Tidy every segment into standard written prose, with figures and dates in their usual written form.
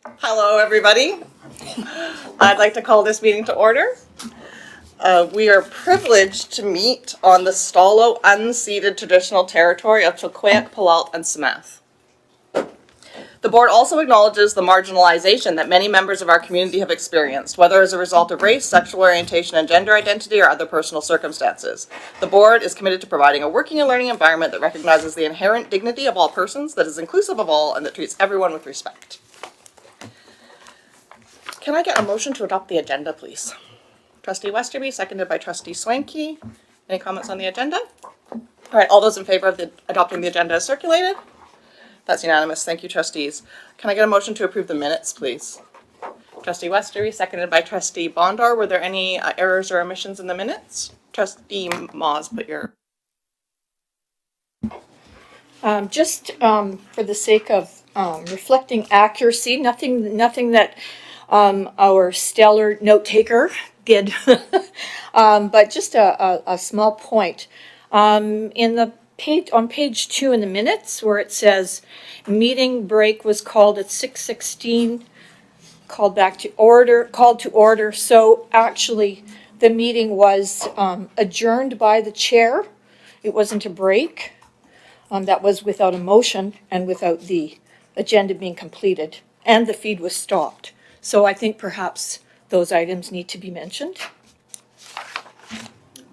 Hello, everybody. I'd like to call this meeting to order. We are privileged to meet on the Stalo unceded traditional territory of Chilliwack, Palalt, and Samath. The board also acknowledges the marginalization that many members of our community have experienced, whether as a result of race, sexual orientation, and gender identity, or other personal circumstances. The board is committed to providing a working and learning environment that recognizes the inherent dignity of all persons, that is inclusive of all, and that treats everyone with respect. Can I get a motion to adopt the agenda, please? Trustee Westerby, seconded by Trustee Swanky. Any comments on the agenda? All right, all those in favor of adopting the agenda as circulated? That's unanimous. Thank you, trustees. Can I get a motion to approve the minutes, please? Trustee Westerby, seconded by Trustee Bondar. Were there any errors or omissions in the minutes? Trustee Maws, put your... Just for the sake of reflecting accuracy, nothing that our stellar note taker did, but just a small point. In the page on page 2 in the minutes, where it says meeting break was called at 6:16, called to order. So actually, the meeting was adjourned by the chair. It wasn't a break. That was without a motion and without the agenda being completed, and the feed was stopped. So I think perhaps those items need to be mentioned.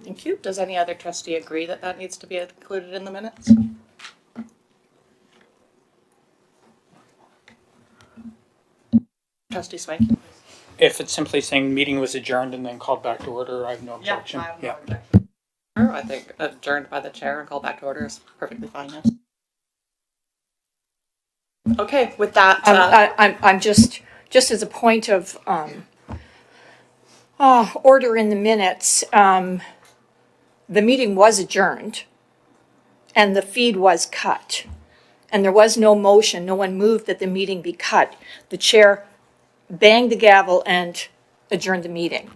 Thank you. Does any other trustee agree that that needs to be included in the minutes? Trustee Swanky? If it's simply saying meeting was adjourned and then called back to order, I have no objection. I have no objection. I think adjourned by the chair and called back to order is perfectly fine, yes. Okay, with that... I'm just as a point of order in the minutes, the meeting was adjourned and the feed was cut. And there was no motion. No one moved that the meeting be cut. The chair banged the gavel and adjourned the meeting.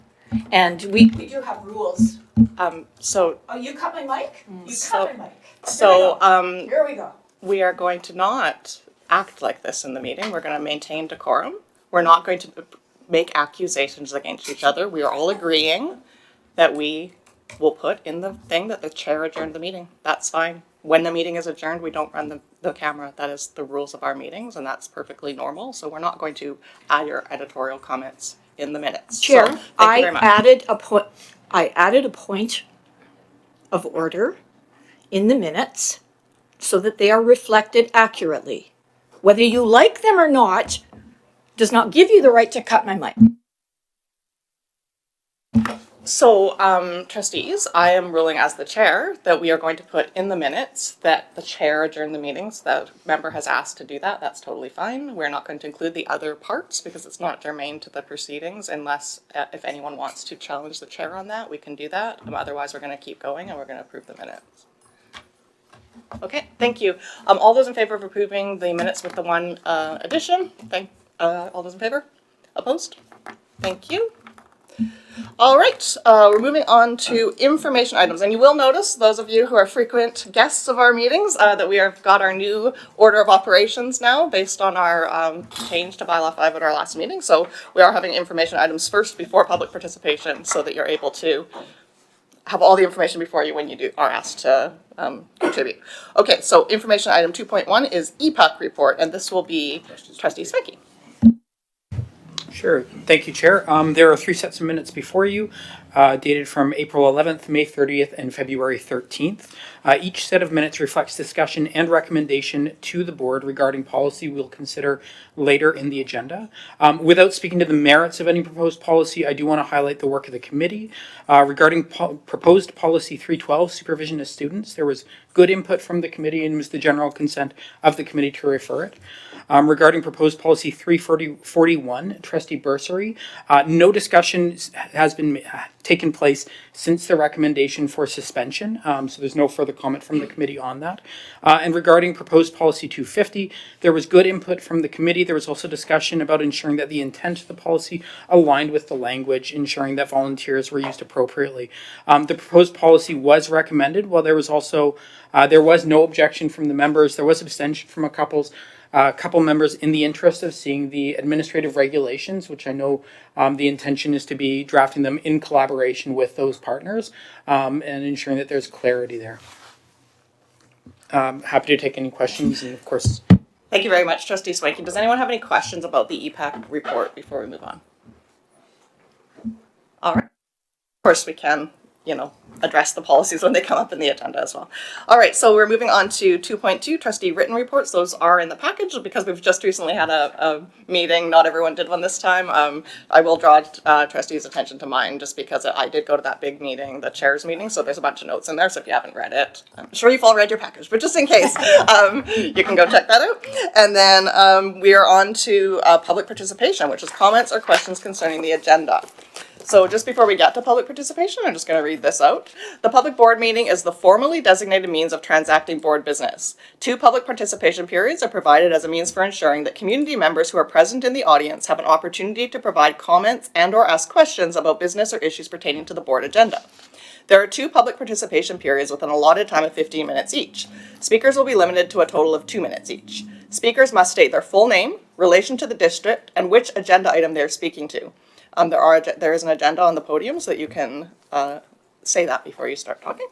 And we do have rules. So... Oh, you cut my mic? You cut my mic. So, Here we go. we are going to not act like this in the meeting. We're going to maintain decorum. We're not going to make accusations against each other. We are all agreeing that we will put in the thing that the chair adjourned the meeting. That's fine. When the meeting is adjourned, we don't run the camera. That is the rules of our meetings, and that's perfectly normal. So we're not going to add your editorial comments in the minutes. Chair, so, thank you very much. I added a point of order in the minutes so that they are reflected accurately. Whether you like them or not does not give you the right to cut my mic. So, trustees, I am ruling as the chair that we are going to put in the minutes that the chair adjourned the meetings. The member has asked to do that. That's totally fine. We're not going to include the other parts because it's not germane to the proceedings unless if anyone wants to challenge the chair on that, we can do that. Otherwise, we're going to keep going and we're going to approve the minutes. Okay, thank you. All those in favor of approving the minutes with the one addition? All those in favor? Opposed? Thank you. All right, we're moving on to information items. And you will notice, those of you who are frequent guests of our meetings, that we have got our new order of operations now based on our change to Bylaw 5 at our last meeting. So we are having information items first before public participation so that you're able to have all the information before you when you are asked to contribute. Okay, so information item 2.1 is EPUC report, and this will be Trustee Swicky. Sure. Thank you, Chair. There are 3 sets of minutes before you, dated from April 11th, May 30th, and February 13th. Each set of minutes reflects discussion and recommendation to the board regarding policy we'll consider later in the agenda. Without speaking to the merits of any proposed policy, I do want to highlight the work of the committee. Regarding proposed policy 312, supervision of students, there was good input from the committee and was the general consent of the committee to refer it. Regarding proposed policy 341, trustee bursary, no discussion has been taken place since the recommendation for suspension, so there's no further comment from the committee on that. And regarding proposed policy 250, there was good input from the committee. There was also discussion about ensuring that the intent of the policy aligned with the language, ensuring that volunteers were used appropriately. The proposed policy was recommended, while there was also there was no objection from the members. There was abstention from a couple a couple members, in the interest of seeing the administrative regulations, which I know the intention is to be drafting them in collaboration with those partners, and ensuring that there's clarity there. Happy to take any questions, and of course. Thank you very much, Trustee Swanky. Does anyone have any questions about the EPAC report before we move on? All right. Of course, we can, address the policies when they come up in the agenda as well. All right, so we're moving on to 2.2, trustee written reports. Those are in the package because we've just recently had a meeting. Not everyone did one this time. I will draw trustees' attention to mine just because I did go to that big meeting, the chairs meeting, so there's a bunch of notes in there. So if you haven't read it, I'm sure you've all read your package, but just in case, you can go check that out. And then we are on to public participation, which is comments or questions concerning the agenda. So just before we get to public participation, I'm just going to read this out. The public board meeting is the formally designated means of transacting board business. 2 public participation periods are provided as a means for ensuring that community members who are present in the audience have an opportunity to provide comments and/or ask questions about business or issues pertaining to the board agenda. There are 2 public participation periods with an allotted time of 15 minutes each. Speakers will be limited to a total of 2 minutes each. Speakers must state their full name, relation to the district, and which agenda item they're speaking to. There is an agenda on the podium so that you can say that before you start talking.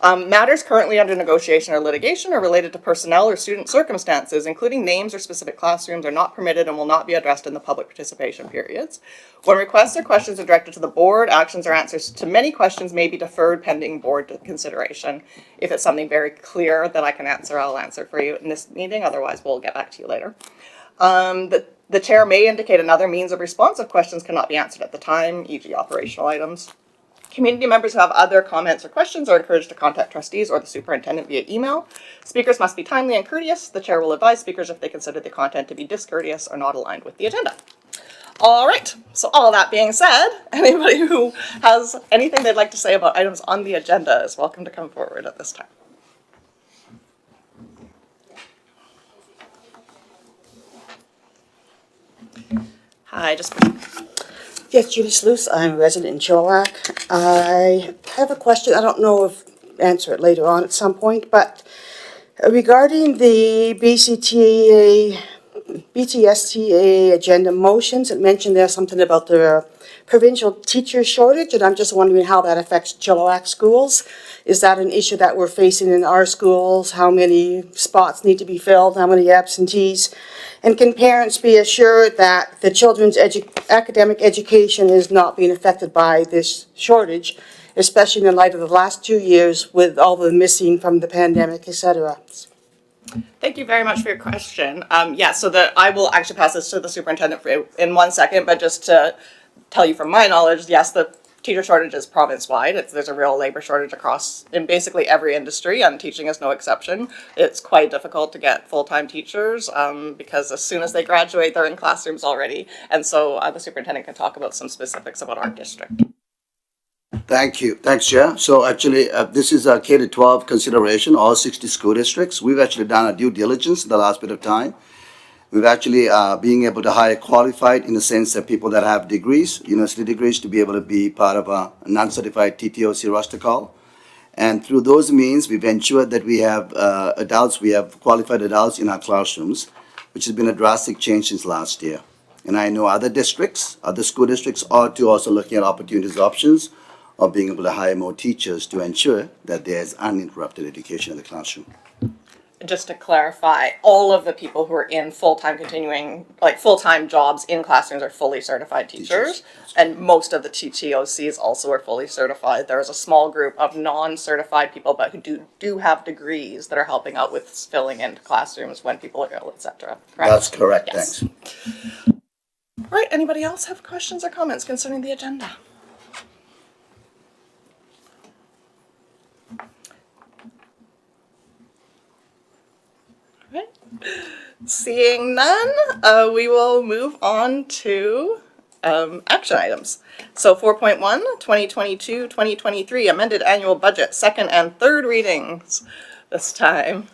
Matters currently under negotiation or litigation are related to personnel or student circumstances, including names or specific classrooms, are not permitted and will not be addressed in the public participation periods. When requests or questions are directed to the board, actions or answers to many questions may be deferred pending board consideration. If it's something very clear that I can answer, I'll answer for you in this meeting. Otherwise, we'll get back to you later. The chair may indicate another means of response if questions cannot be answered at the time, e.g. operational items. Community members who have other comments or questions are encouraged to contact trustees or the superintendent via email. Speakers must be timely and courteous. The chair will advise speakers if they consider the content to be discourteous or not aligned with the agenda. All right, so all that being said, anybody who has anything they'd like to say about items on the agenda is welcome to come forward at this time. Hi, just. Yes, Judy Sluice. I'm a resident in Chilliwack. I have a question. I don't know if answer it later on at some point, but regarding the BCSTA agenda motions, it mentioned there's something about the provincial teacher shortage, and I'm just wondering how that affects Chilliwack schools. Is that an issue that we're facing in our schools? How many spots need to be filled? How many absentees? And can parents be assured that the children's academic education is not being affected by this shortage, especially in light of the last 2 years with all the missing from the pandemic, etc.? Thank you very much for your question. So I will actually pass this to the superintendent in 1 second, but just to tell you from my knowledge, yes, the teacher shortage is province-wide. There's a real labor shortage across in basically every industry, and teaching is no exception. It's quite difficult to get full-time teachers because as soon as they graduate, they're in classrooms already. And so the superintendent can talk about some specifics about our district. Thank you. Thanks, Chair. So actually, this is a K-12 consideration, all 60 school districts. We've actually done a due diligence in the last bit of time. We've actually being able to hire qualified in the sense that people that have degrees, university degrees, to be able to be part of a non-certified TTOC roster call. And through those means, we've ensured that we have we have qualified adults in our classrooms, which has been a drastic change since last year. And I know other districts, other school districts are too also looking at opportunities, options of being able to hire more teachers to ensure that there's uninterrupted education in the classroom. Just to clarify, all of the people who are in full-time full-time jobs in classrooms are fully certified teachers. And most of the TTOCs also are fully certified. There is a small group of non-certified people, but who do have degrees that are helping out with filling into classrooms when people are ill, etc. That's correct, yes. Thanks. All right, anybody else have questions or comments concerning the agenda? Right. Seeing none, we will move on to action items. So 4.1, 2022-2023 amended annual budget, second and third readings this time.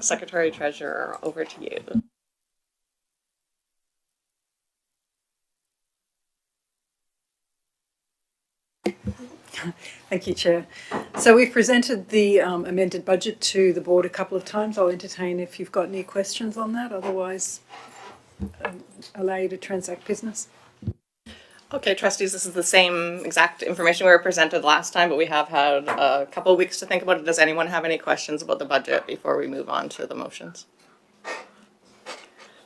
Secretary Treasurer, over to you. Thank you, Chair. So we've presented the amended budget to the board a couple of times. I'll entertain if you've got any questions on that. Otherwise, allow you to transact business. Okay, trustees, this is the same exact information we were presented last time, but we have had a couple of weeks to think about it. Does anyone have any questions about the budget before we move on to the motions?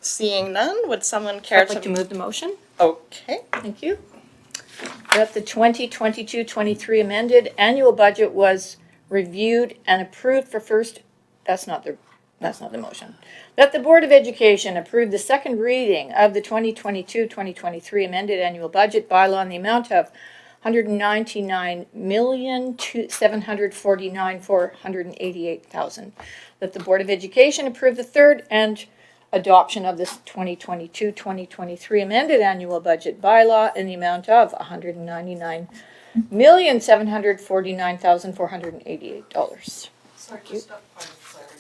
Seeing none, would someone care I'd like to move the motion. Okay, Thank you. That the 2022-23 amended annual budget was reviewed and approved for first, that's not the motion. That the Board of Education approve the second reading of the 2022-2023 amended annual budget bylaw in the amount of $199,749,488,000. That the Board of Education approve the third and adoption of this 2022-2023 amended annual budget bylaw in the amount of $199,749,488. sorry, just a point of clarity.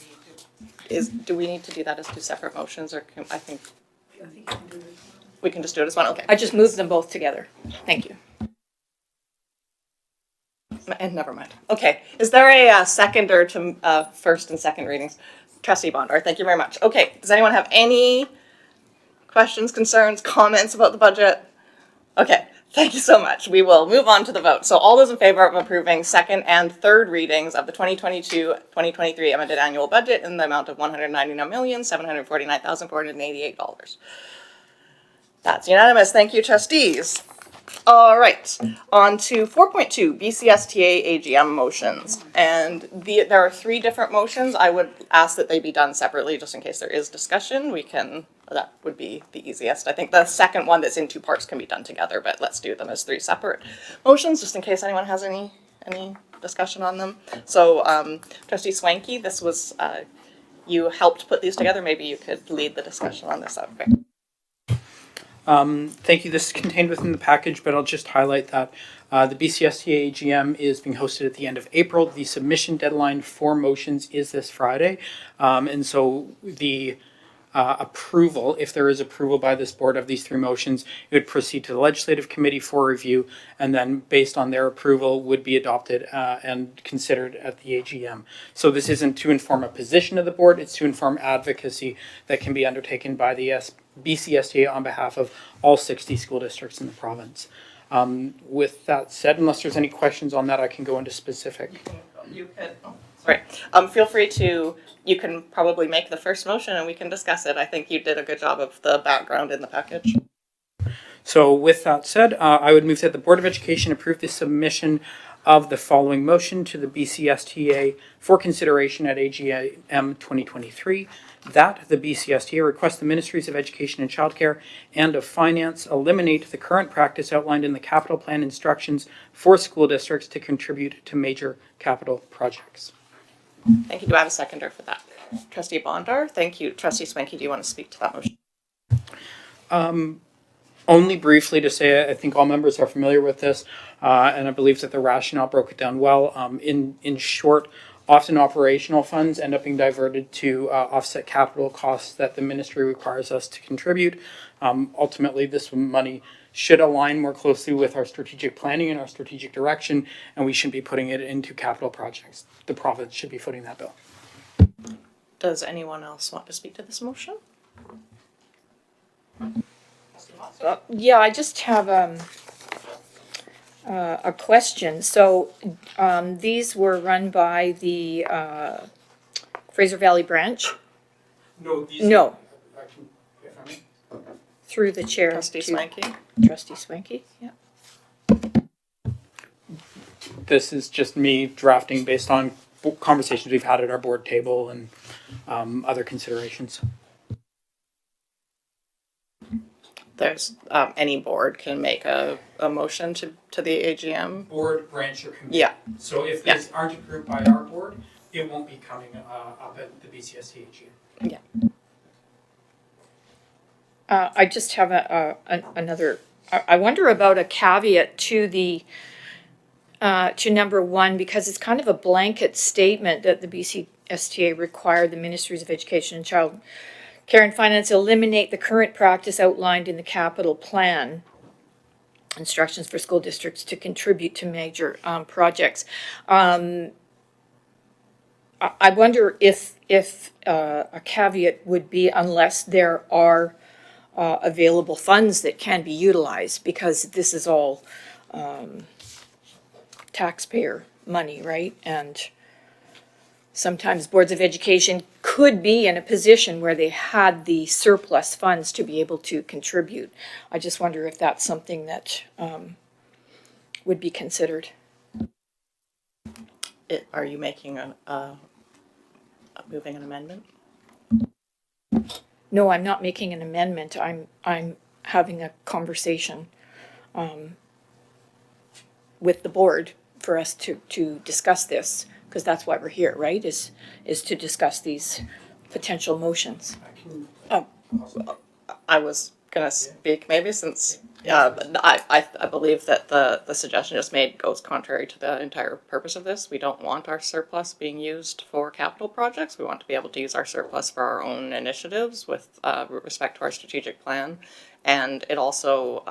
Do we need to do that as two separate motions, or I think we can just do it as one? Okay. I just moved them both together. Thank you. And never mind. Okay, is there a seconder to first and second readings? Trustee Bondar, thank you very much. Okay, does anyone have any questions, concerns, comments about the budget? Okay, thank you so much. We will move on to the vote. So all those in favor of approving second and third readings of the 2022-2023 amended annual budget in the amount of $199,749,488. That's unanimous. Thank you, trustees. All right, on to 4.2, BCSTA AGM motions. And there are three different motions. I would ask that they be done separately, just in case there is discussion. That would be the easiest. I think the second one that's in two parts can be done together, but let's do them as three separate motions, just in case anyone has any discussion on them. So, Trustee Swanky, this was, you helped put these together. Maybe you could lead the discussion on this. Okay. Thank you. This is contained within the package, but I'll just highlight that the BCSTA AGM is being hosted at the end of April. The submission deadline for motions is this Friday. And so the approval, if there is approval by this board of these three motions, it would proceed to the legislative committee for review, and then based on their approval would be adopted and considered at the AGM. So this isn't to inform a position of the board, it's to inform advocacy that can be undertaken by the BCSTA on behalf of all 60 school districts in the province. With that said, unless there's any questions on that, I can go into specific. You could, sorry. Feel free to, you can probably make the first motion and we can discuss it. I think you did a good job of the background in the package. So with that said, I would move that the Board of Education approve the submission of the following motion to the BCSTA for consideration at AGM 2023. That the BCSTA request the Ministries of Education and Childcare and of Finance eliminate the current practice outlined in the capital plan instructions for school districts to contribute to major capital projects. Thank you. Do I have a seconder for that? Trustee Bondar, thank you. Trustee Swanky, do you want to speak to that motion? Only briefly to say, I think all members are familiar with this, and I believe that the rationale broke it down well. In short, often operational funds end up being diverted to offset capital costs that the ministry requires us to contribute. Ultimately, this money should align more closely with our strategic planning and our strategic direction, and we shouldn't be putting it into capital projects. The province should be footing that bill. Does anyone else want to speak to this motion? Yeah, I just have a question. So these were run by the Fraser Valley branch? No. Through the chair. Trustee Swanky? Trustee Swanky, yeah. This is just me drafting based on conversations we've had at our board table and other considerations. There's any board can make a motion to the AGM. Board, branch, or committee. Yeah. So if these aren't approved by our board, it won't be coming up at the BCSTA AGM. Yeah. I just have another. I wonder about a caveat to the to number one, because it's kind of a blanket statement that the BCSTA required the Ministries of Education and Child Care and Finance eliminate the current practice outlined in the capital plan. instructions for school districts to contribute to major projects. I wonder if a caveat would be unless there are available funds that can be utilized, because this is all taxpayer money, right? And sometimes boards of education could be in a position where they had the surplus funds to be able to contribute. I just wonder if that's something that would be considered. Are you making moving an amendment? No, I'm not making an amendment. I'm having a conversation with the board for us to discuss this, because that's why we're here, right? Is to discuss these potential motions. I was gonna speak maybe since I believe that the suggestion just made goes contrary to the entire purpose of this. We don't want our surplus being used for capital projects. We want to be able to use our surplus for our own initiatives with respect to our strategic plan. And it also,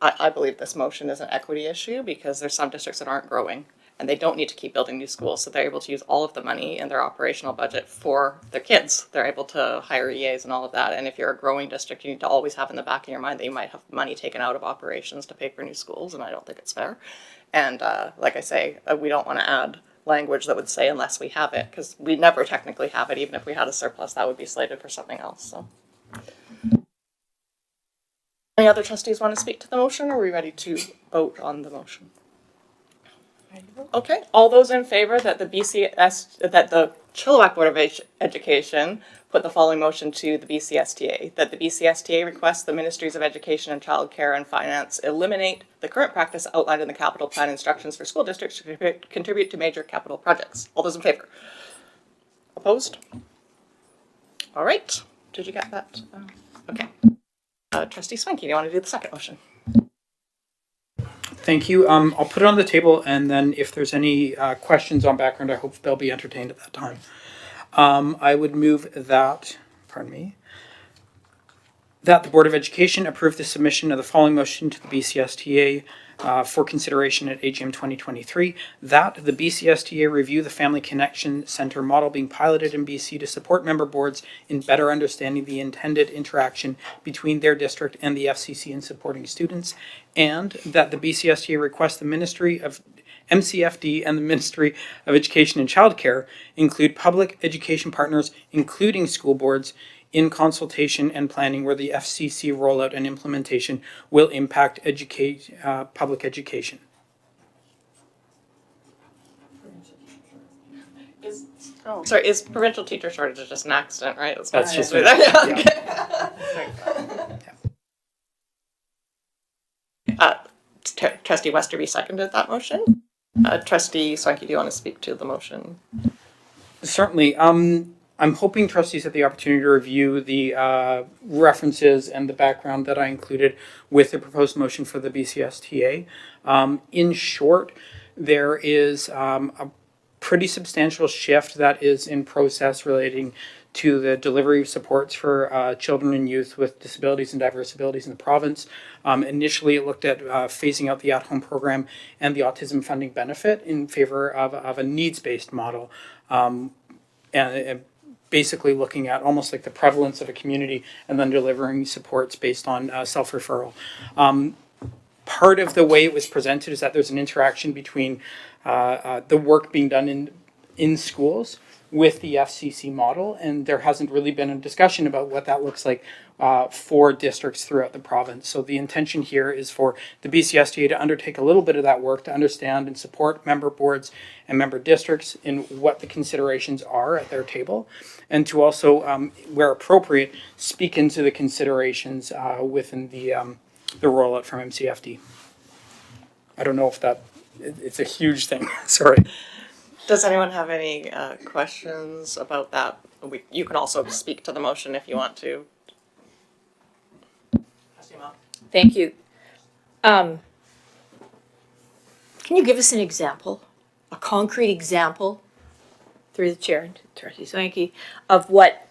I believe this motion is an equity issue because there's some districts that aren't growing and they don't need to keep building new schools. So they're able to use all of the money in their operational budget for their kids. They're able to hire EAs and all of that. And if you're a growing district, you need to always have in the back of your mind that you might have money taken out of operations to pay for new schools. And I don't think it's fair. And like I say, we don't want to add language that would say unless we have it, because we never technically have it. Even if we had a surplus, that would be slated for something else. So. Any other trustees want to speak to the motion, or are we ready to vote on the motion? Okay, all those in favor that the Chilliwack Board of Education put the following motion to the BCSTA, that the BCSTA requests the Ministries of Education and Childcare and Finance eliminate the current practice outlined in the capital plan instructions for school districts to contribute to major capital projects. All those in favor? Opposed? All right, did you get that? Okay. Trustee Swanky, do you want to do the second motion? Thank you. I'll put it on the table, and then if there's any questions on background, I hope they'll be entertained at that time. I would move that, that the Board of Education approve the submission of the following motion to the BCSTA for consideration at AGM 2023, that the BCSTA review the Family Connection Centre model being piloted in BC to support member boards in better understanding the intended interaction between their district and the FCC in supporting students, and that the BCSTA request the Ministry of MCFD and the Ministry of Education and Childcare include public education partners, including school boards, in consultation and planning where the FCC rollout and implementation will impact public education. Sorry, is provincial teacher shortage just an accident, right? That's just Trustee Westerby seconded that motion. Trustee Swanky, do you want to speak to the motion? Certainly. I'm hoping trustees have the opportunity to review the references and the background that I included with the proposed motion for the BCSTA. In short, there is a pretty substantial shift that is in process relating to the delivery of supports for children and youth with disabilities and diverse abilities in the province. Initially, it looked at phasing out the at-home program and the autism funding benefit in favor of a needs-based model. And basically looking at almost like the prevalence of a community and then delivering supports based on self-referral. Part of the way it was presented is that there's an interaction between the work being done in schools with the FCC model, and there hasn't really been a discussion about what that looks like for districts throughout the province. So the intention here is for the BCSTA to undertake a little bit of that work to understand and support member boards and member districts in what the considerations are at their table, and to also, where appropriate, speak into the considerations within the rollout from MCFD. I don't know if it's a huge thing, sorry. Does anyone have any questions about that? You can also speak to the motion if you want to. Thank you. Can you give us an example, a concrete example, through the chair, Trustee Swanky, of what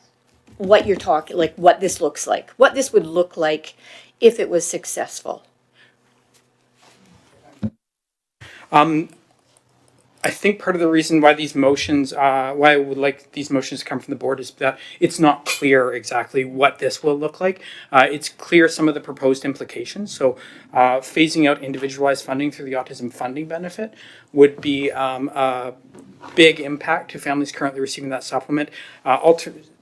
you're talking, like what this looks like, what this would look like if it was successful? I think part of the reason why these motions, why I would like these motions to come from the board is that it's not clear exactly what this will look like. It's clear some of the proposed implications. So phasing out individualized funding through the autism funding benefit would be a big impact to families currently receiving that supplement.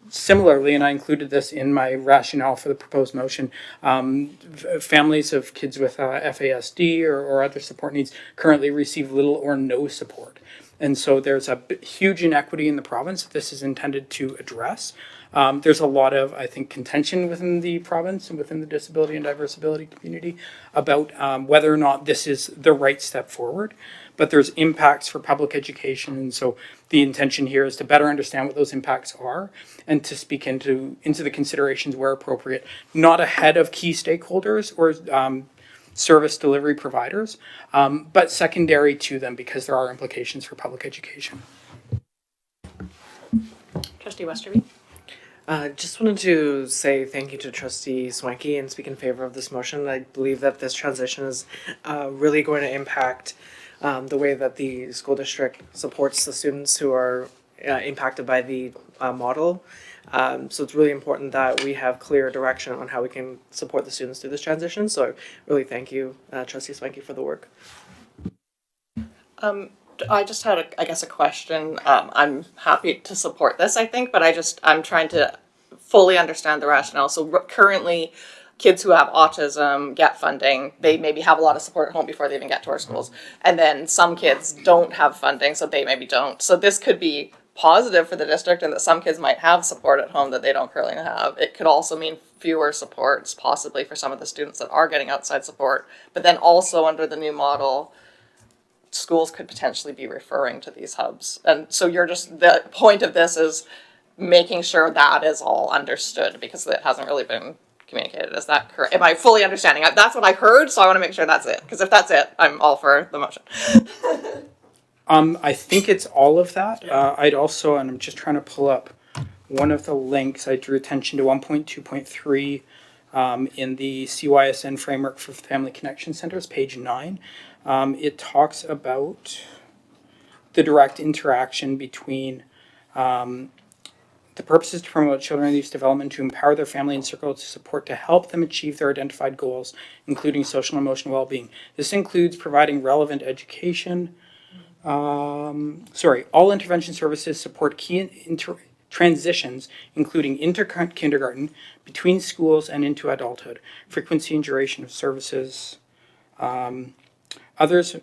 Similarly, and I included this in my rationale for the proposed motion, families of kids with FASD or other support needs currently receive little or no support. And so there's a huge inequity in the province that this is intended to address. There's a lot of, I think, contention within the province and within the disability and diversity community about whether or not this is the right step forward. But there's impacts for public education, and so the intention here is to better understand what those impacts are and to speak into the considerations where appropriate, not ahead of key stakeholders or service delivery providers, but secondary to them because there are implications for public education. Trustee Westerby? Just wanted to say thank you to Trustee Swanky and speak in favor of this motion. I believe that this transition is really going to impact the way that the school district supports the students who are impacted by the model. So it's really important that we have clear direction on how we can support the students through this transition. So I really thank you, Trustee Swanky, for the work. I just had, a question. I'm happy to support this, I think, but I'm trying to fully understand the rationale. So currently, kids who have autism get funding. They maybe have a lot of support at home before they even get to our schools. And then some kids don't have funding, so they maybe don't. So this could be positive for the district and that some kids might have support at home that they don't currently have. It could also mean fewer supports, possibly for some of the students that are getting outside support. But then also under the new model, schools could potentially be referring to these hubs. And so the point of this is making sure that is all understood because it hasn't really been communicated. Is that correct? Am I fully understanding? That's what I heard, so I want to make sure that's it. Because if that's it, I'm all for the motion. I think it's all of that. I'd also, and I'm just trying to pull up one of the links, I drew attention to 1.2.3 in the CYSN framework for family connection centers, page 9. It talks about the direct interaction between the purposes to promote children and youth development, to empower their family and circle to support to help them achieve their identified goals, including social and emotional well-being. This includes providing relevant education. All intervention services support key transitions, including inter-kindergarten, between schools and into adulthood, frequency and duration of services. There's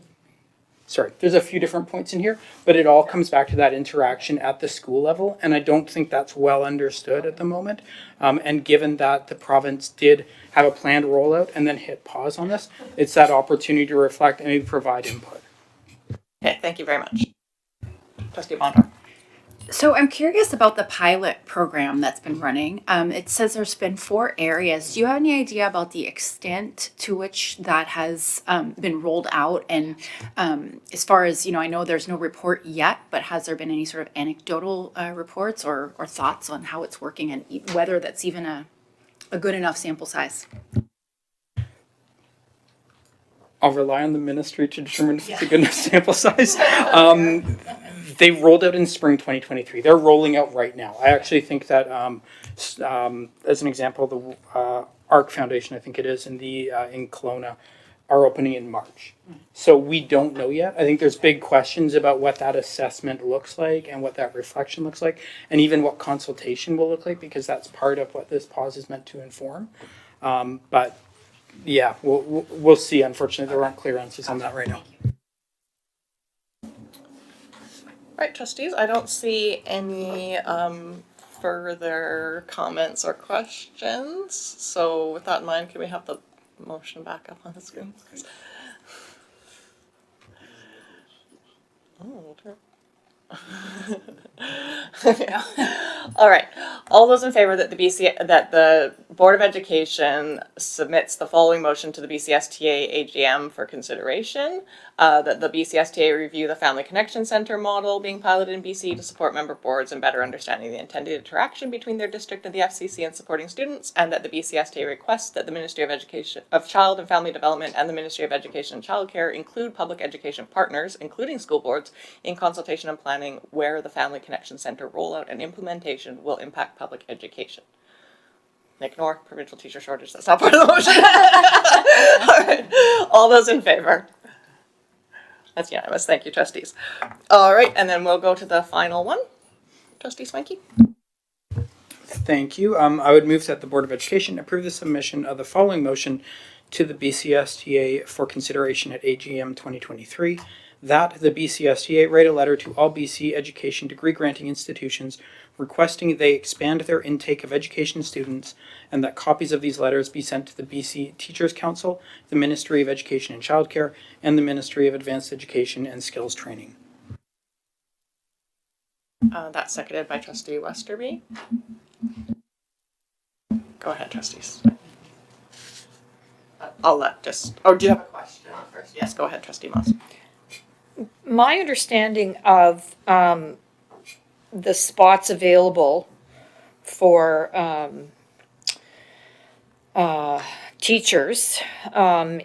a few different points in here, but it all comes back to that interaction at the school level, and I don't think that's well understood at the moment. And given that the province did have a planned rollout and then hit pause on this, it's that opportunity to reflect and maybe provide input. Okay, thank you very much. Trustee Bondar. So I'm curious about the pilot program that's been running. It says there's been 4 areas. Do you have any idea about the extent to which that has been rolled out? And as far as, I know there's no report yet, but has there been any sort of anecdotal reports or thoughts on how it's working and whether that's even a good enough sample size? I'll rely on the ministry to determine if it's a good enough sample size. They rolled out in spring 2023. They're rolling out right now. I actually think that, as an example, the ARC Foundation, I think it is, in Kelowna, are opening in March. So we don't know yet. I think there's big questions about what that assessment looks like and what that reflection looks like, and even what consultation will look like, because that's part of what this pause is meant to inform. But yeah, we'll see. Unfortunately, there aren't clear answers on that right now. All right, trustees, I don't see any further comments or questions. So with that in mind, can we have the motion back up on the screen, please? Oh, All right. All those in favor that the Board of Education submits the following motion to the BCSTA AGM for consideration, that the BCSTA review the Family Connection Center model being piloted in BC to support member boards and better understanding the intended interaction between their district and the FCC and supporting students, and that the BCSTA requests that the Ministry of Education of Child and Family Development and the Ministry of Education and Childcare include public education partners, including school boards, in consultation and planning where the Family Connection Center rollout and implementation will impact public education. Ignore provincial teacher shortage. That's not part of the motion. All right. All those in favor? That's unanimous. Thank you, trustees. All right, and then we'll go to the final one. Trustee Swanky? Thank you. I would move that the Board of Education approve the submission of the following motion to the BCSTA for consideration at AGM 2023, that the BCSTA write a letter to all BC education degree granting institutions requesting they expand their intake of education students, and that copies of these letters be sent to the BC Teachers Council, the Ministry of Education and Childcare, and the Ministry of Advanced Education and Skills Training. That's seconded by Trustee Westerby. Go ahead, trustees. I'll let just, or do you have a question first? Yes, go ahead, Trustee Moss. My understanding of the spots available for teachers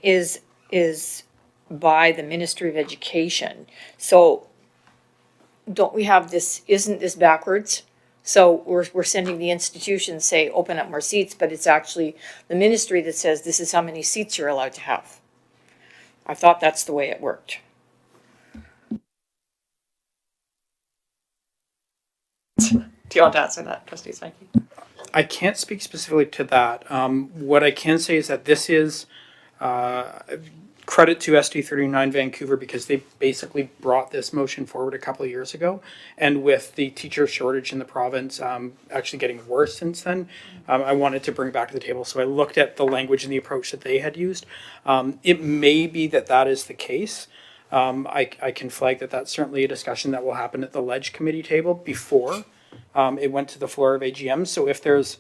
is by the Ministry of Education. So don't we have this, isn't this backwards? So we're sending the institutions, say, open up more seats, but it's actually the ministry that says this is how many seats you're allowed to have. I thought that's the way it worked. Do you want to answer that, Trustee Swanky? I can't speak specifically to that. What I can say is that this is credit to SD39 Vancouver, because they basically brought this motion forward a couple of years ago. And with the teacher shortage in the province actually getting worse since then, I wanted to bring it back to the table. So I looked at the language and the approach that they had used. It may be that that is the case. I can flag that that's certainly a discussion that will happen at the Ledge Committee table before it went to the floor of AGM. So if there's,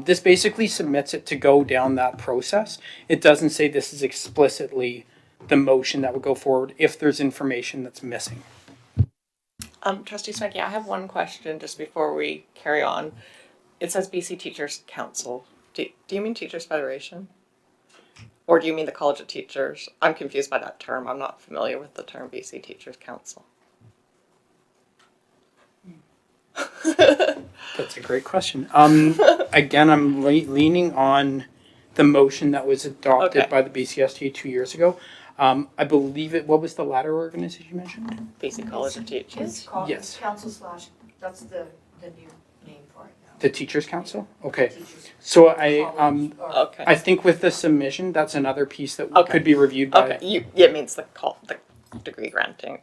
this basically submits it to go down that process. It doesn't say this is explicitly the motion that would go forward if there's information that's missing. Trustee Swanky, I have one question just before we carry on. It says BC Teachers Council. Do you mean Teachers Federation? Or do you mean the College of Teachers? I'm confused by that term. I'm not familiar with the term BC Teachers Council. That's a great question. Again, I'm leaning on the motion that was adopted Okay. by the BCSTA 2 years ago. I believe it, what was the latter organization you mentioned? BC College of Teachers. Yes. Council / that's the new name for it now. The Teachers Council? Okay. So Okay. I think with the submission, that's another piece that Okay. could be reviewed by. Okay, it means the degree granting,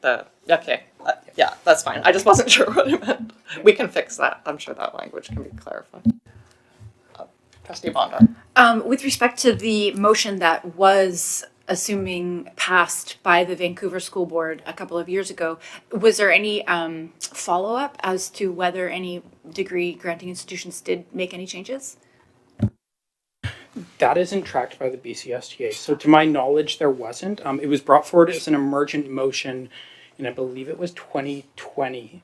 yeah, that's fine. I just wasn't sure what it meant. We can fix that. I'm sure that language can be clarified. Trustee Bonda. With respect to the motion that was assuming passed by the Vancouver School Board a couple of years ago, was there any follow-up as to whether any degree granting institutions did make any changes? That isn't tracked by the BCSTA. So to my knowledge, there wasn't. It was brought forward as an emergent motion in, I believe it was 2020,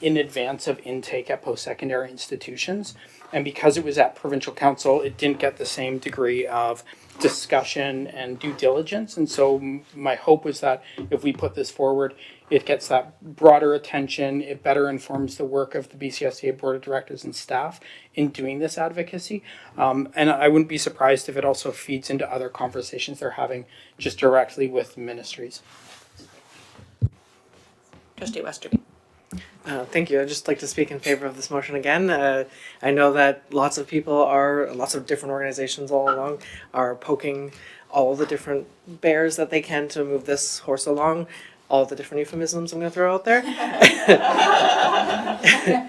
in advance of intake at post-secondary institutions. And because it was at provincial council, it didn't get the same degree of discussion and due diligence. And so my hope was that if we put this forward, it gets that broader attention. It better informs the work of the BCSTA Board of Directors and staff in doing this advocacy. And I wouldn't be surprised if it also feeds into other conversations they're having just directly with ministries. Trustee Westerby. Thank you. I'd just like to speak in favor of this motion again. I know that lots of different organizations all along are poking all the different bears that they can to move this horse along. All the different euphemisms I'm going to throw out there.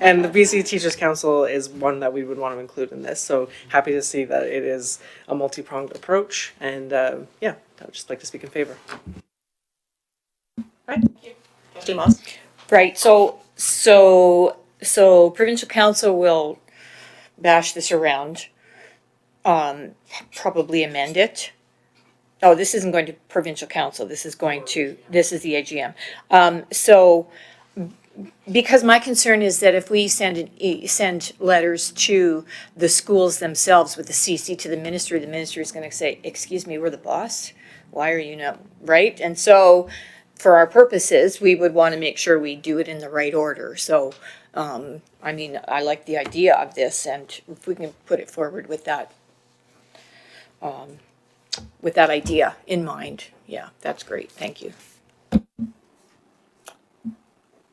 And the BC Teachers Council is one that we would want to include in this. So happy to see that it is a multi-pronged approach. And I would just like to speak in favor. Right. Trustee Moss. Right, so provincial council will bash this around. probably amend it. Oh, this isn't going to provincial council, this is the AGM. So, because my concern is that if we send letters to the schools themselves with the CC to the ministry is gonna say, excuse me, we're the boss? Why are you not, right? And so, for our purposes, we would wanna make sure we do it in the right order, so, I mean, I like the idea of this, and if we can put it forward with that idea in mind, yeah, that's great, thank you.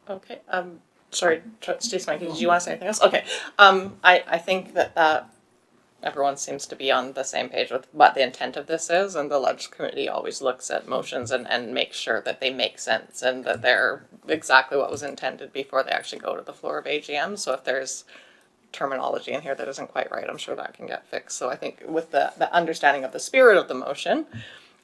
Okay, sorry, Trustee Swanky, did you want to say anything else? Okay, I think that everyone seems to be on the same page with what the intent of this is, and the Ledge Committee always looks at motions and makes sure that they make sense and that they're exactly what was intended before they actually go to the floor of AGM. So if there's terminology in here that isn't quite right, I'm sure that can get fixed. So I think with the understanding of the spirit of the motion,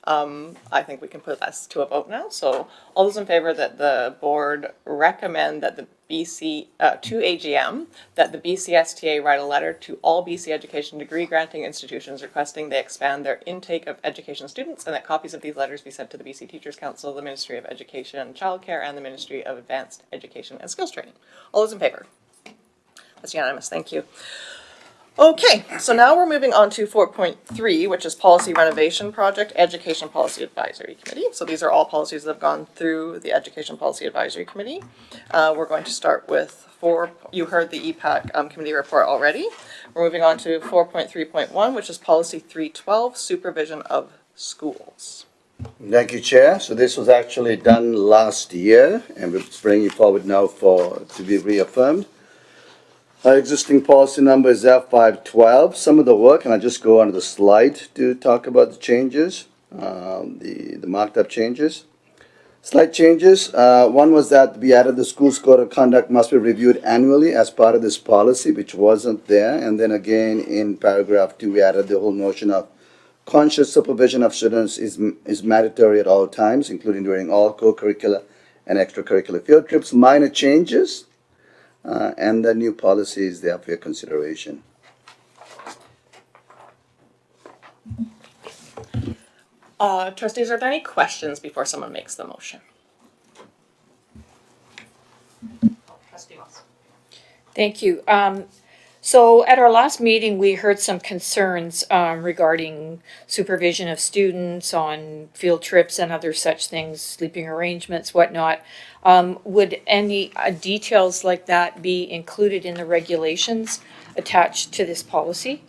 I think we can put this to a vote now. So all those in favor that the board recommend that the to AGM, that the BCSTA write a letter to all BC education degree granting institutions requesting they expand their intake of education students, and that copies of these letters be sent to the BC Teachers Council, the Ministry of Education and Childcare, and the Ministry of Advanced Education and Skills Training. All those in favor? That's unanimous, thank you. Okay, so now we're moving on to 4.3, which is Policy Renovation Project, Education Policy Advisory Committee. So these are all policies that have gone through the Education Policy Advisory Committee. We're going to start with you heard the EPAC committee report already. We're moving on to 4.3.1, which is Policy 312, Supervision of Schools. Thank you, Chair. So this was actually done last year, and we're bringing it forward now to be reaffirmed. Our existing policy number is F512. Some of the work, and I'll just go on to the slide to talk about the changes, the marked up changes. Slight changes. One was that we added the school's code of conduct must be reviewed annually as part of this policy, which wasn't there. And then again, in paragraph 2, we added the whole notion of conscious supervision of students is mandatory at all times, including during all co-curricular and extracurricular field trips. Minor changes. And the new policy is there for your consideration. Trustees, are there any questions before someone makes the motion? Trustee Moss. Thank you. So at our last meeting, we heard some concerns regarding supervision of students on field trips and other such things, sleeping arrangements, whatnot. Would any details like that be included in the regulations attached to this policy?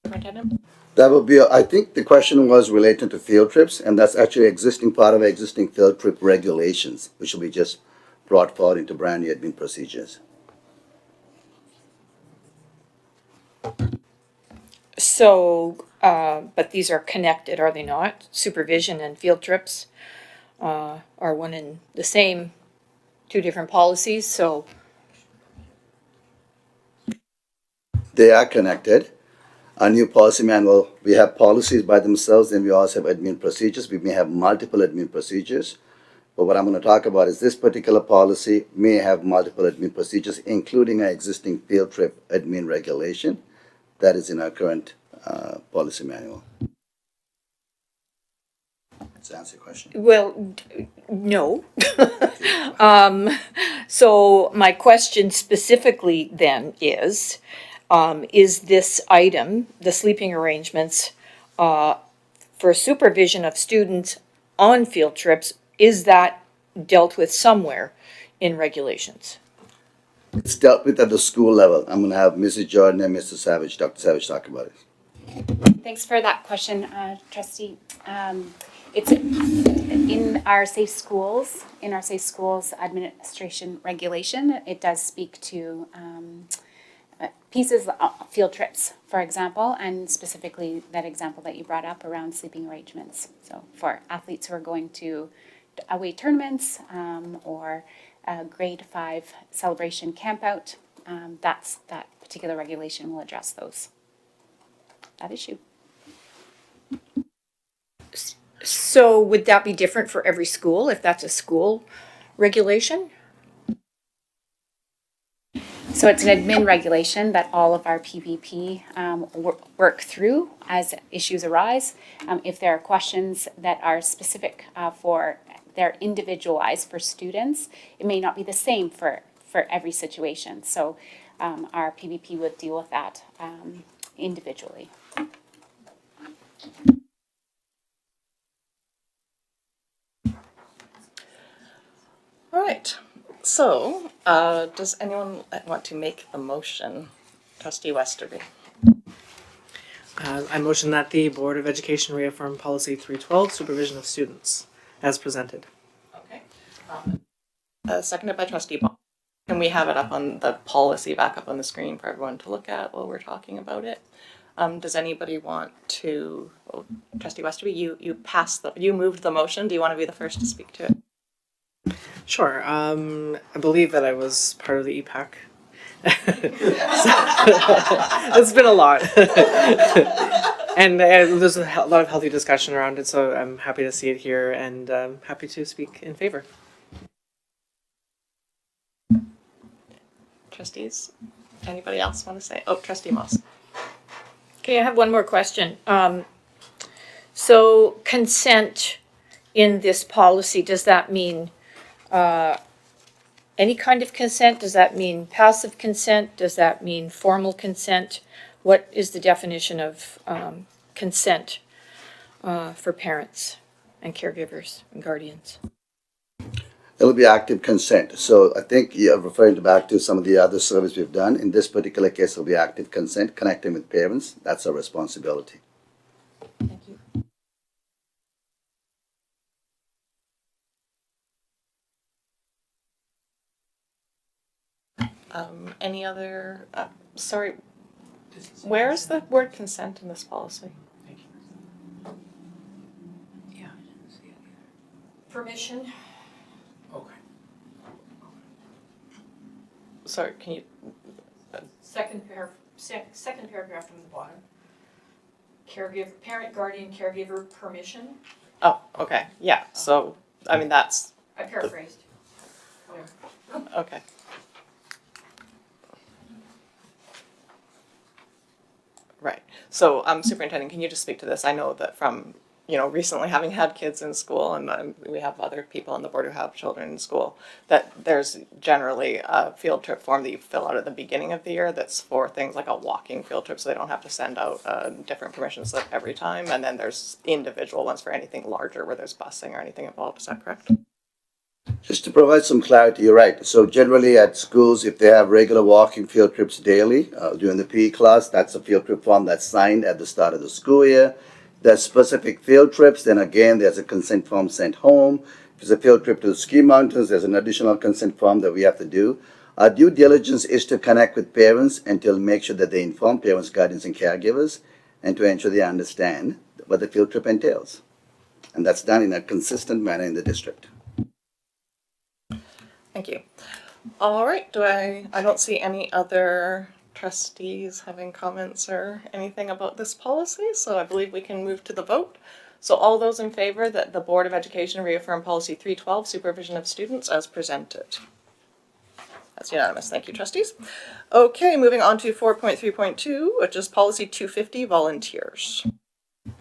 Superintendent? That would be, I think the question was related to field trips, and that's actually existing part of existing field trip regulations, which will be just brought forward into brand new admin procedures. So, but these are connected, are they not? Supervision and field trips are one and the same, two different policies, so. They are connected. Our new policy manual, we have policies by themselves, and we also have admin procedures. We may have multiple admin procedures. But what I'm going to talk about is this particular policy may have multiple admin procedures, including our existing field trip admin regulation that is in our current policy manual. Does that answer your question? Well, no. So my question specifically then is this item, the sleeping arrangements, for supervision of students on field trips, is that dealt with somewhere in regulations? It's dealt with at the school level. I'm going to have Mrs. Jordan and Mr. Savage, Dr. Savage, talk about it. Thanks for that question, Trustee. It's in our safe schools administration regulation. It does speak to pieces of field trips, for example, and specifically that example that you brought up around sleeping arrangements. So for athletes who are going to away tournaments or grade 5 celebration campout, that particular regulation will address that issue. So would that be different for every school if that's a school regulation? So it's an admin regulation that all of our PVP work through as issues arise. If there are questions that are specific for, they're individualized for students, it may not be the same for every situation. So our PVP would deal with that individually. All right. So, does anyone want to make the motion? Trustee Westerby. I motion that the Board of Education reaffirm policy 312, supervision of students, as presented. Okay. Seconded by Trustee Ball. Can we have it up on the policy back up on the screen for everyone to look at while we're talking about it? Does anybody want to? Oh, Trustee Westerby, you moved the motion. Do you want to be the first to speak to it? Sure. I believe that I was part of the EPAC. It's been a lot. And there's a lot of healthy discussion around it, so I'm happy to see it here and happy to speak in favor. Trustees, anybody else want to say? Oh, Trustee Moss. Okay, I have one more question. So consent in this policy, does that mean any kind of consent? Does that mean passive consent? Does that mean formal consent? What is the definition of consent for parents and caregivers and guardians? It'll be active consent. So I think you're referring back to some of the other service we've done. In this particular case, it'll be active consent, connecting with parents. That's our responsibility. Thank you. Any other, sorry, where's the word consent in this policy? Yeah, I didn't see it either. Permission. Okay. Sorry, can you, Second paragraph from the bottom. Caregiver, parent, guardian, caregiver permission. oh, okay, yeah, so, I mean, that's, I paraphrased. Whatever. okay. Right. So, Superintendent, can you just speak to this? I know that from, recently having had kids in school, and we have other people on the board who have children in school, that there's generally a field trip form that you fill out at the beginning of the year that's for things like a walking field trip, so they don't have to send out a different permission slip every time. And then there's individual ones for anything larger where there's busing or anything involved. Is that correct? Just to provide some clarity, you're right. So generally at schools, if they have regular walking field trips daily during the PE class, that's a field trip form that's signed at the start of the school year. There's specific field trips, then again, there's a consent form sent home. If it's a field trip to the ski mountains, there's an additional consent form that we have to do. Our due diligence is to connect with parents and to make sure that they inform parents, guardians, and caregivers, and to ensure they understand what the field trip entails. And that's done in a consistent manner in the district. Thank you. All right. I don't see any other trustees having comments or anything about this policy, so I believe we can move to the vote. So all those in favor that the Board of Education reaffirm policy 312, supervision of students, as presented. That's unanimous. Thank you, trustees. Okay, moving on to 4.3.2, which is policy 250, volunteers.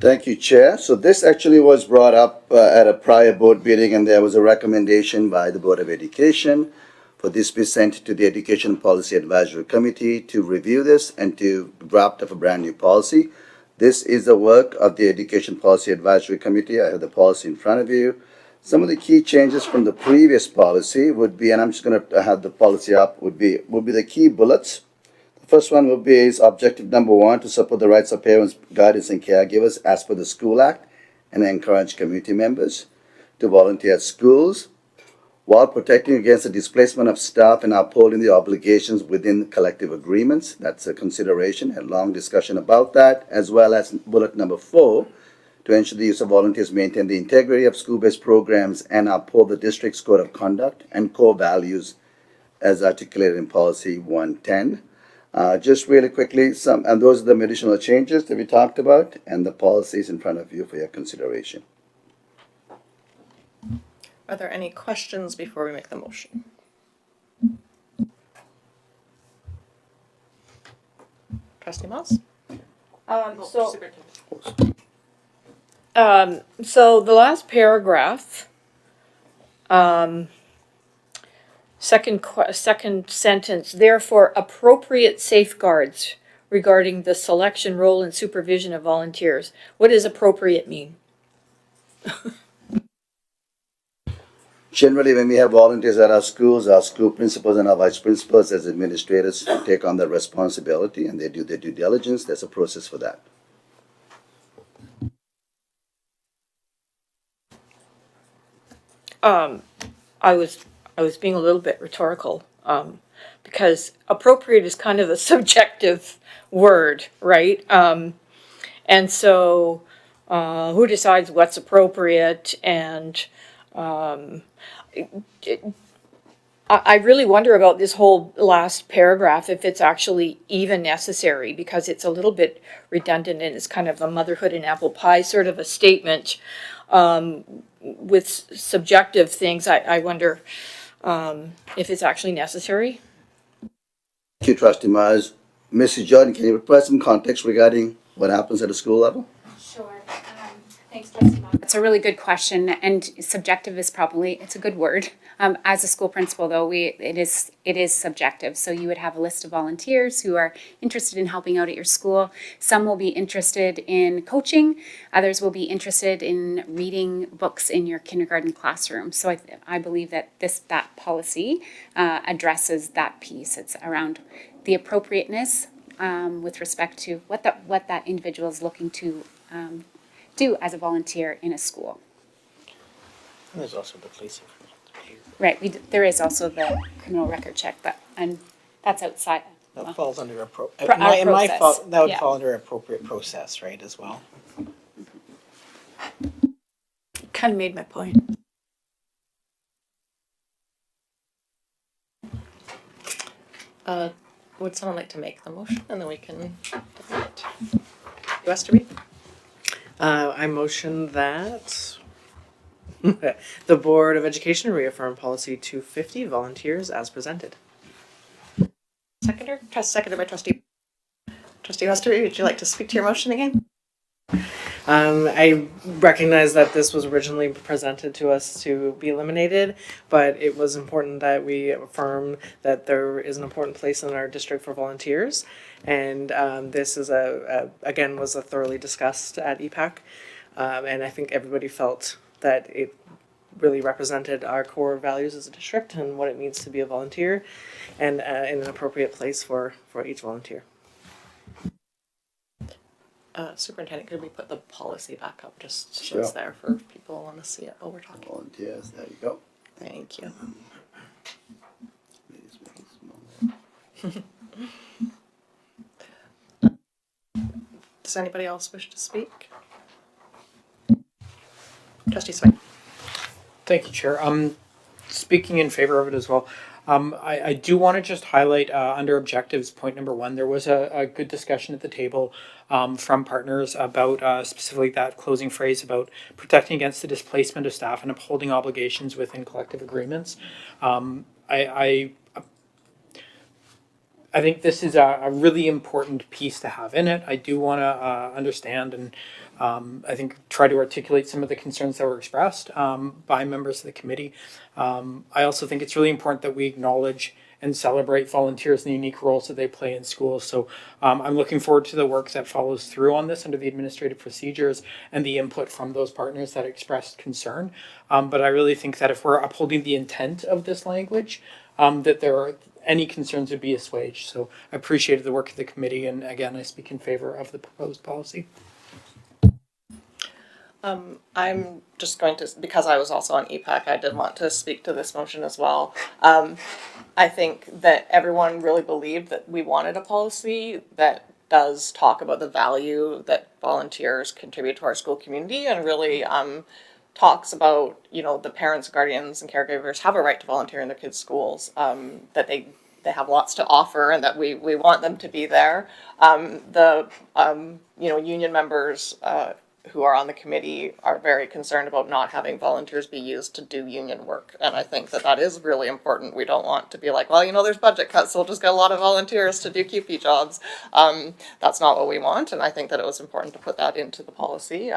Thank you, Chair. So this actually was brought up at a prior board meeting, and there was a recommendation by the Board of Education for this be sent to the Education Policy Advisory Committee to review this and to draft up a brand new policy. This is the work of the Education Policy Advisory Committee. I have the policy in front of you. Some of the key changes from the previous policy would be, and I'm just going to have the policy up, would be the key bullets. First one will be is objective number 1, to support the rights of parents, guardians, and caregivers as per the School Act, and encourage community members to volunteer at schools while protecting against the displacement of staff and upholding the obligations within collective agreements. That's a consideration, had long discussion about that, as well as bullet number 4, to ensure the use of volunteers maintain the integrity of school-based programs and uphold the district's code of conduct and core values as articulated in policy 110. Just really quickly, and those are the additional changes that we talked about, and the policy is in front of you for your consideration. Are there any questions before we make the motion? Trustee Moss? So the last paragraph, second sentence, therefore appropriate safeguards regarding the selection, role, and supervision of volunteers. What does appropriate mean? Generally, when we have volunteers at our schools, our school principals and our vice principals as administrators take on the responsibility and they do their due diligence. There's a process for that. I was being a little bit rhetorical, because appropriate is kind of a subjective word, right? And so, who decides what's appropriate? And I really wonder about this whole last paragraph, if it's actually even necessary, because it's a little bit redundant and it's kind of a motherhood and apple pie sort of a statement. With subjective things, I wonder if it's actually necessary. Thank you, Trustee Myers. Mrs. Jordan, can you provide some context regarding what happens at the school level? Sure. Thanks, Trustee Moss. It's a really good question, and subjective is probably, it's a good word. As a school principal, though, it is subjective. So you would have a list of volunteers who are interested in helping out at your school. Some will be interested in coaching. Others will be interested in reading books in your kindergarten classroom. So I believe that that policy addresses that piece. It's around the appropriateness with respect to what that individual is looking to do as a volunteer in a school. And there's also the policing. Right, there is also the criminal record check, and that's outside. That falls under our that would yeah. fall under appropriate process, right, as well. Kind of made my point. Would someone like to make the motion and then we can debate? Westerby? I motion that the Board of Education reaffirm policy 250 volunteers as presented. Seconded by Trustee Westerby. Would you like to speak to your motion again? I recognize that this was originally presented to us to be eliminated, but it was important that we affirm that there is an important place in our district for volunteers. And this is again, was thoroughly discussed at EPAC. And I think everybody felt that it really represented our core values as a district and what it means to be a volunteer, and in an appropriate place for each volunteer. Superintendent, could we put the policy back up just so Sure. it's there for people who want to see it while we're talking? Volunteers, there you go. Thank you. Does anybody else wish to speak? Trustee Swing. Thank you, Chair. Speaking in favor of it as well. I do want to just highlight under objectives, point number 1, there was a good discussion at the table from partners about specifically that closing phrase about protecting against the displacement of staff and upholding obligations within collective agreements. I think this is a really important piece to have in it. I do want to understand and I think try to articulate some of the concerns that were expressed by members of the committee. I also think it's really important that we acknowledge and celebrate volunteers and the unique roles that they play in schools. So I'm looking forward to the work that follows through on this under the administrative procedures and the input from those partners that expressed concern. But I really think that if we're upholding the intent of this language, that there are any concerns would be assuaged. So I appreciated the work of the committee, and again, I speak in favor of the proposed policy. I'm just going to, because I was also on EPAC, I did want to speak to this motion as well. I think that everyone really believed that we wanted a policy that does talk about the value that volunteers contribute to our school community, and really talks about, the parents, guardians, and caregivers have a right to volunteer in their kids' schools, that they have lots to offer and that we want them to be there. Union members who are on the committee are very concerned about not having volunteers be used to do union work. And I think that that is really important. We don't want to be like, well, you know, there's budget cuts, so we'll just get a lot of volunteers to do QP jobs. That's not what we want, and I think that it was important to put that into the policy.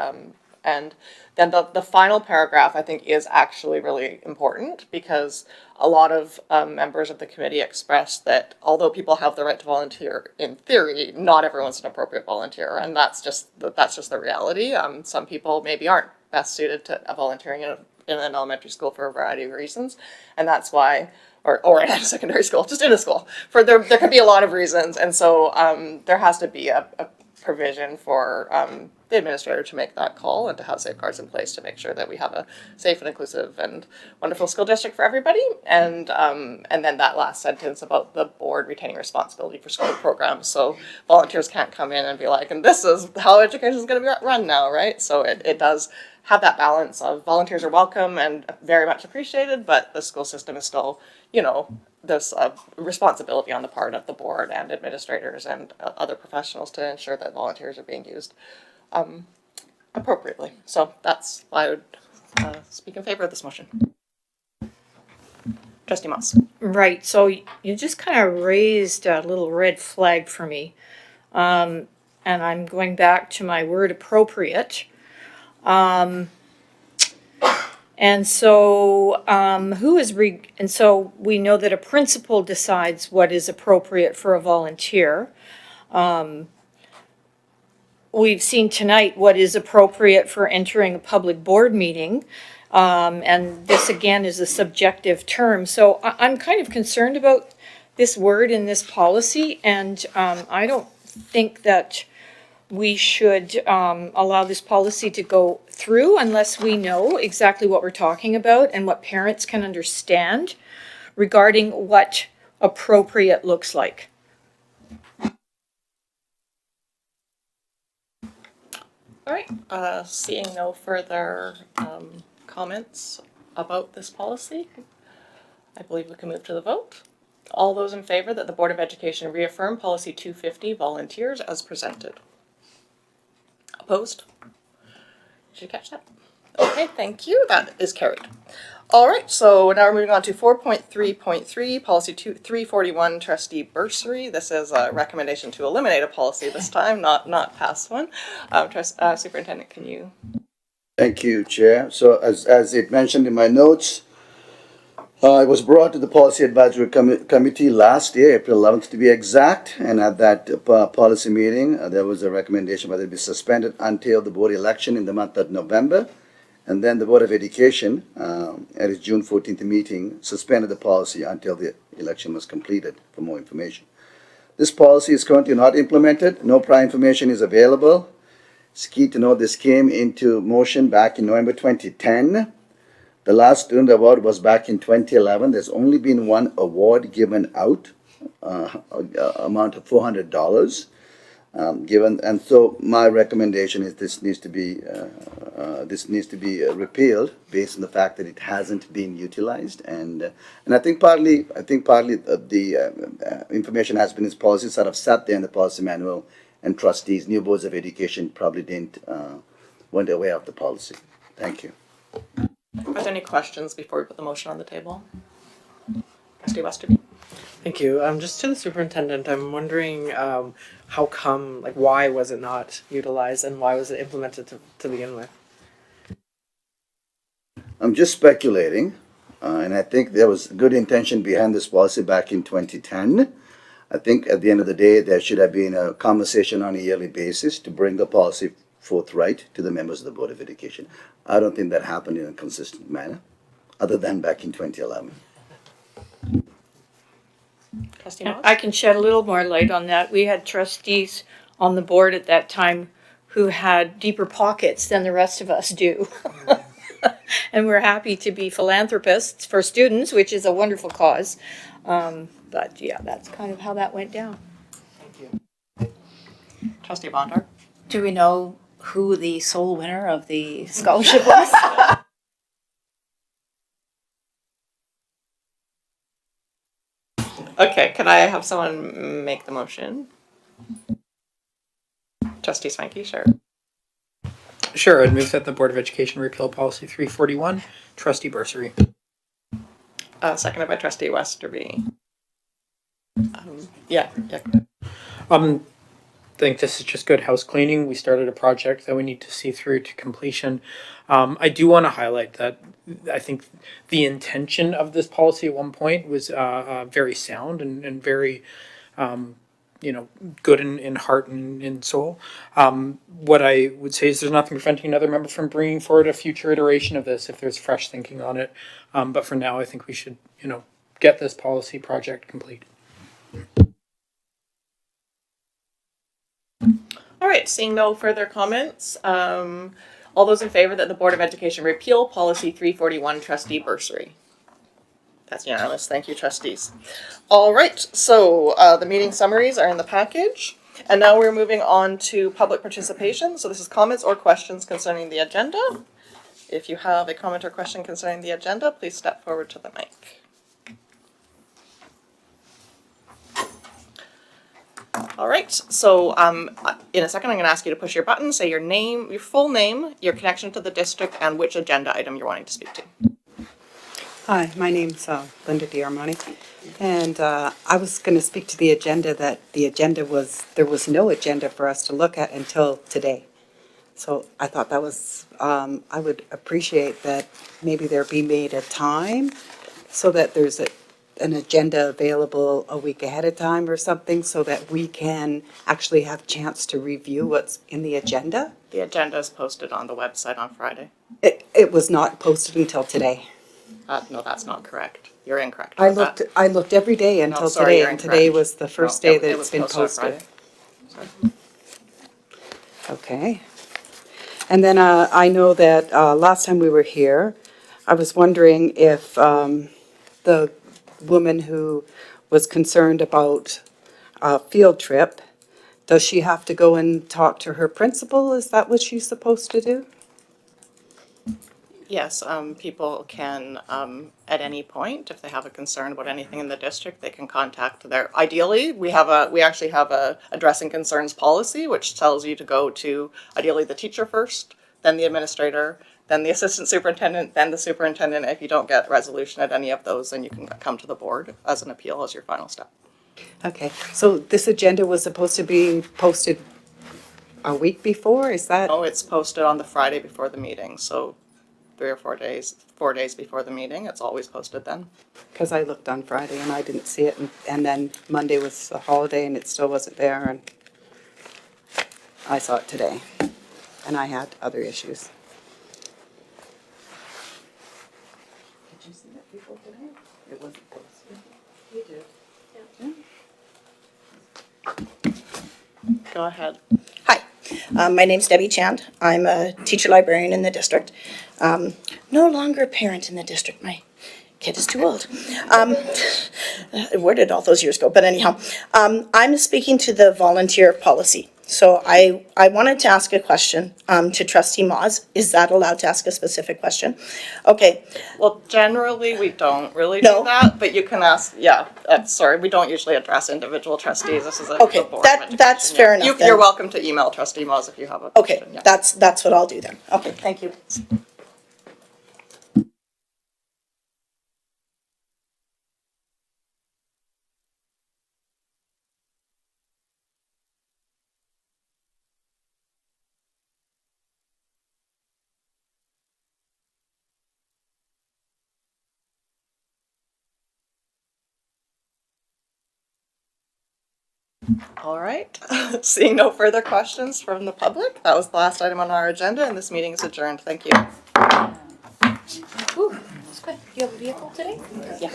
And then the final paragraph, I think, is actually really important because a lot of members of the committee expressed that although people have the right to volunteer in theory, not everyone's an appropriate volunteer, and that's just the reality. Some people maybe aren't best suited to volunteering in an elementary school for a variety of reasons, and that's why. Or in a secondary school, just in a school. There could be a lot of reasons, and so there has to be a provision for the administrator to make that call and to have safeguards in place to make sure that we have a safe and inclusive and wonderful school district for everybody. And then that last sentence about the board retaining responsibility for school programs. So volunteers can't come in and be like, and this is how education is going to be run now, right? So it does have that balance of volunteers are welcome and very much appreciated, but the school system is still, you know, this responsibility on the part of the board and administrators and other professionals to ensure that volunteers are being used appropriately. So that's why I would speak in favor of this motion. Trustee Moss. Right, so you just kind of raised a little red flag for me. And I'm going back to my word appropriate. And so, and so we know that a principal decides what is appropriate for a volunteer. We've seen tonight what is appropriate for entering a public board meeting. And this again is a subjective term. So I'm kind of concerned about this word in this policy, and I don't think that we should allow this policy to go through unless we know exactly what we're talking about and what parents can understand regarding what appropriate looks like. All right, seeing no further comments about this policy, I believe we can move to the vote. All those in favor that the Board of Education reaffirm policy 250 volunteers as presented? Opposed? Did you catch that? Okay, thank you. That is carried. All right, so now we're moving on to 4.3.3, policy 341, trustee bursary. This is a recommendation to eliminate a policy this time, not pass one. Superintendent, can you? Thank you, Chair. So as it mentioned in my notes, it was brought to the Policy Advisory Committee last year, April 11th to be exact, and at that policy meeting, there was a recommendation whether it be suspended until the board election in the month of November, and then the Board of Education, at its June 14th meeting, suspended the policy until the election was completed for more information. This policy is currently not implemented. No prior information is available. It's key to note this came into motion back in November 2010. The last student award was back in 2011. There's only been one award given out, amount of $400 given, and so my recommendation is this needs to be repealed based on the fact that it hasn't been utilized, and I think partly the information has been in this policy sort of sat there in the policy manual, and trustees, new boards of education probably weren't aware of the policy. Thank you. Are there any questions before we put the motion on the table? Trustee Westerby. Thank you. Just to the superintendent, I'm wondering how come, like, why was it not utilized and why was it implemented to begin with? I'm just speculating, and I think there was good intention behind this policy back in 2010. I think at the end of the day, there should have been a conversation on a yearly basis to bring the policy forthright to the members of the Board of Education. I don't think that happened in a consistent manner, other than back in 2011. Trustee Moss? I can shed a little more light on that. We had trustees on the board at that time who had deeper pockets than the rest of us do. And we're happy to be philanthropists for students, which is a wonderful cause. But yeah, that's kind of how that went down. Thank you. Trustee Bondar? Do we know who the sole winner of the scholarship was? Okay, can I have someone make the motion? Trustee Swanky, sure. Sure, I'd move that the Board of Education repeal policy 341, trustee bursary. Seconded by trustee Westerby. Yeah. I think this is just good house cleaning. We started a project that we need to see through to completion. I do want to highlight that I think the intention of this policy at one point was very sound and very, good in heart and in soul. What I would say is there's nothing preventing another member from bringing forward a future iteration of this if there's fresh thinking on it. But for now, I think we should, get this policy project complete. All right, seeing no further comments, all those in favor that the Board of Education repeal policy 341, trustee bursary? That's unanimous. Thank you, trustees. All right, so the meeting summaries are in the package. And now we're moving on to public participation. So this is comments or questions concerning the agenda. If you have a comment or question concerning the agenda, please step forward to the mic. All right, so in a second, I'm going to ask you to push your button, say your name, your full name, your connection to the district, and which agenda item you're wanting to speak to. Hi, my name's Linda D'Armani, and I was going to speak to the agenda that there was no agenda for us to look at until today. So I thought that was, I would appreciate that maybe there be made a time so that there's an agenda available a week ahead of time or something so that we can actually have a chance to review what's in the agenda. The agenda is posted on the website on Friday. It was not posted until today. No, that's not correct. You're incorrect. I about that. looked every day until sorry, today, you're and today incorrect. was the first No, day it that was it's been posted on posted. Friday. Sorry. Okay. And then I know that last time we were here, I was wondering if the woman who was concerned about a field trip, does she have to go and talk to her principal? Is that what she's supposed to do? Yes, people can, at any point, if they have a concern about anything in the district, they can contact ideally, we actually have a addressing concerns policy, which tells you to go to, ideally, the teacher first, then the administrator, then the assistant superintendent, then the superintendent. If you don't get resolution at any of those, then you can come to the board as an appeal as your final step. Okay, so this agenda was supposed to be posted a week before, is that? Oh, it's posted on the Friday before the meeting, so 3 or 4 days, 4 days before the meeting, it's always posted then. Because I looked on Friday and I didn't see it, and then Monday was a holiday and it still wasn't there, and I saw it today, and I had other issues. Did you see that before today? It wasn't posted. You did. Go ahead. Hi, my name's Debbie Chand. I'm a teacher librarian in the district. No longer a parent in the district. My kid is too old. Where did all those years go? But anyhow, I'm speaking to the volunteer policy. So I wanted to ask a question to Trustee Moz. Is that allowed to ask a specific question? Okay. Well, generally, we don't really No. do that, but you can ask, sorry, we don't usually address individual trustees. This is a Okay, board of education, that's fair enough then. You're welcome to email Trustee Moz if you have a Okay, question. Yeah. that's what I'll do then. Okay, thank you. All right. Seeing no further questions from the public, that was the last item on our agenda, and this meeting is adjourned. Thank you. Ooh, that's good. You have a vehicle today? Yeah.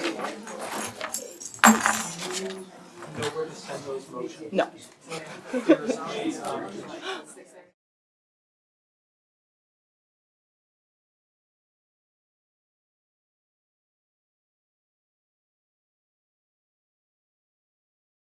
Know where to send those motions. No.